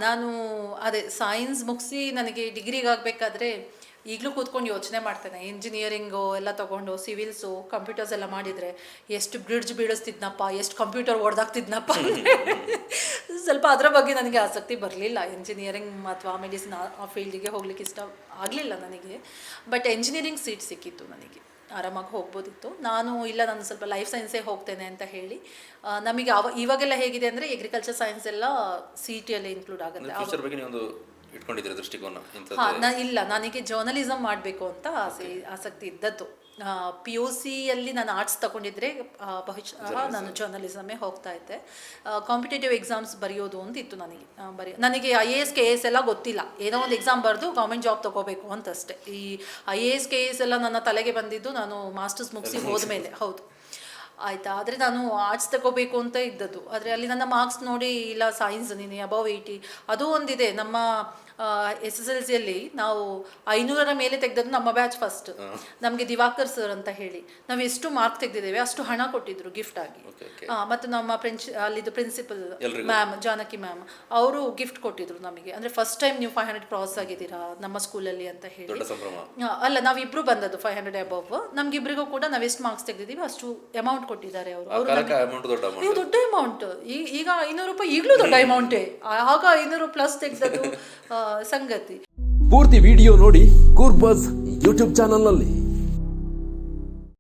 ನಾನು ಅದೇ ಸೈನ್ಸ್ ಮುಗಿಸಿ ನನಗೆ ಡಿಗ್ರಿಗೆ ಆಗಬೇಕಾದ್ರೆ ಈಗಲೂ ಕೂತ್ಕೊಂಡು ಯೋಚನೆ ಮಾಡ್ತೇನೆ, ಇಂಜಿನಿಯರಿಂಗು ಎಲ್ಲ ತೊಗೊಂಡು ಸಿವಿಲ್ಸು ಕಂಪ್ಯೂಟರ್ಸ್ ಎಲ್ಲ ಮಾಡಿದರೆ ಎಷ್ಟು ಬ್ರಿಡ್ಜ್ ಬೀಳಿಸ್ತಿದ್ನಪ್ಪ, ಎಷ್ಟು ಕಂಪ್ಯೂಟರ್ ಹೊಡೆದಾಗ್ತಿದ್ನಪ್ಪ. ಸ್ವಲ್ಪ ಅದರ ಬಗ್ಗೆ ನನಗೆ ಆಸಕ್ತಿ ಬರಲಿಲ್ಲ. ಇಂಜಿನಿಯರಿಂಗ್ ಅಥವಾ ಮೆಡಿಸಿನ್ ಆ ಫೀಲ್ಡಿಗೆ ಹೋಗ್ಲಿಕ್ಕೆ ಇಷ್ಟ ಆಗಲಿಲ್ಲ ನನಗೆ. ಬಟ್ ಇಂಜಿನಿಯರಿಂಗ್ ಸೀಟ್ ಸಿಕ್ಕಿತ್ತು ನನಗೆ, ಆರಾಮಾಗಿ ಹೋಗ್ಬೋದಿತ್ತು. ನಾನು ಸ್ವಲ್ಪ ಲೈಫ್ ಸೈನ್ಸೇ ಹೋಗ್ತೇನೆ ಅಂತ ಹೇಳಿ, ನಮಗೆ ಇವಾಗೆಲ್ಲ ಹೇಗಿದೆ ಅಂದರೆ ಅಗ್ರಿಕಲ್ಚರ್ ಸೈನ್ಸ್ ಎಲ್ಲ CET ಇನ್ಕ್ಲೂಡ್ ಆಗುತ್ತೆ. ಇಲ್ಲ, ನನಗೆ ಜರ್ನಲಿಸಮ್ ಮಾಡಬೇಕು ಅಂತ ಆಸಕ್ತಿ ಇದ್ದದ್ದು. PUCಯಲ್ಲಿ ನಾನು ಆರ್ಟ್ಸ್ ತಗೊಂಡಿದ್ರೆ ಬಹುಶಃ ನಾನು ಜರ್ನಲಿಸಮೇ ಹೋಗ್ತಾ ಇದ್ದೆ. ಕಾಂಪಿಟೇಟಿವ್ ಎಕ್ಸಾಮ್ಸ್ ಬರೆಯೋದು ಅಂತ ಇತ್ತು ನನಗೆ IAS KS ಎಲ್ಲ ಗೊತ್ತಿಲ್ಲ. ಏನೋ ಒಂದು ಎಕ್ಸಾಮ್ ಬರೆದು ಗೌರ್ಮೆಂಟ್ ಜಾಬ್ ತೊಗೋಬೇಕು ಅಂತಷ್ಟೇ. ಈ IAS KS ಎಲ್ಲ ನನ್ನ ತಲೆಗೆ ಬಂದಿದ್ದು ನಾನು ಮಾಸ್ಟರ್ಸ್ ಮುಗಿಸಿ ಹೋದ್ಮೇಲೆ. ಹೌದು, ಆಯಿತಾ. ಆದರೆ ನಾನು ಆರ್ಟ್ಸ್ ತಗೋಬೇಕು ಅಂತ ಇದ್ದದ್ದು. ಆದರೆ ಅಲ್ಲಿ ನನ್ನ ಮಾರ್ಕ್ಸ್ ನೋಡಿ, ಇಲ್ಲ ಸೈನ್ಸ್ ನೀನು ಅಬವ್ 80 ಅದು ಒಂದಿದೆ. ನಮ್ಮ SSLCಯಲ್ಲಿ ನಾವು 500ರ ಮೇಲೆ ತೆಗೆದದ್ದು ನಮ್ಮ ಬ್ಯಾಚ್ ಫಸ್ಟ್. ನಮಗೆ ದಿವಾಕರ್ ಸರ್ ಅಂತ ಹೇಳಿ ನಾವು ಎಷ್ಟು ಮಾರ್ಕ್ ತೆಗೆದಿದ್ದೇವೆ ಅಷ್ಟು ಹಣ ಕೊಟ್ಟಿದ್ರು ಗಿಫ್ಟ್ ಆಗಿ. ಮತ್ತು ನಮ್ಮ ಅಲ್ಲಿದ್ದು ಪ್ರಿನ್ಸಿಪಲ್ ಮ್ಯಾಮ್ ಜಾನಕಿ ಮ್ಯಾಮ್ ಅವರು ಗಿಫ್ಟ್ ಕೊಟ್ಟಿದ್ರು ನಮಗೆ. ಅಂದರೆ ಫಸ್ಟ್ ಟೈಮ್ ನೀವು 500 ಕ್ರಾಸ್ ಆಗಿದ್ದೀರಾ ನಮ್ಮ ಸ್ಕೂಲಲ್ಲಿ ಅಂತ ಹೇಳಿ. ಅಲ್ಲ, ನಾವಿಬ್ರು ಬಂದದ್ದು 500 ಅಬವ್. ನಮ್ಗಿಬ್ರಿಗೂ ಕೂಡ ನಾವು ಎಷ್ಟು ಮಾರ್ಕ್ಸ್ ತೆಗೆದಿದ್ದೀವಿ ಅಷ್ಟು ಅಮೌಂಟ್ ಕೊಟ್ಟಿದ್ದಾರೆ ಅವರು. ದೊಡ್ಡ ಅಮೌಂಟ್. ಈಗ 500 ರೂಪಾಯಿ ಈಗಲೂ ದೊಡ್ಡ ಅಮೌಂಟೇ. ಆಗ 500 ಪ್ಲಸ್ ತೆಗೆದದ್ದು ಸಂಗತಿ. ಪೂರ್ತಿ ವಿಡಿಯೋ ನೋಡಿ ಕೂರ್ಬಸ್ ಯೂಟ್ಯೂಬ್ ಚಾನಲ್ನಲ್ಲಿ.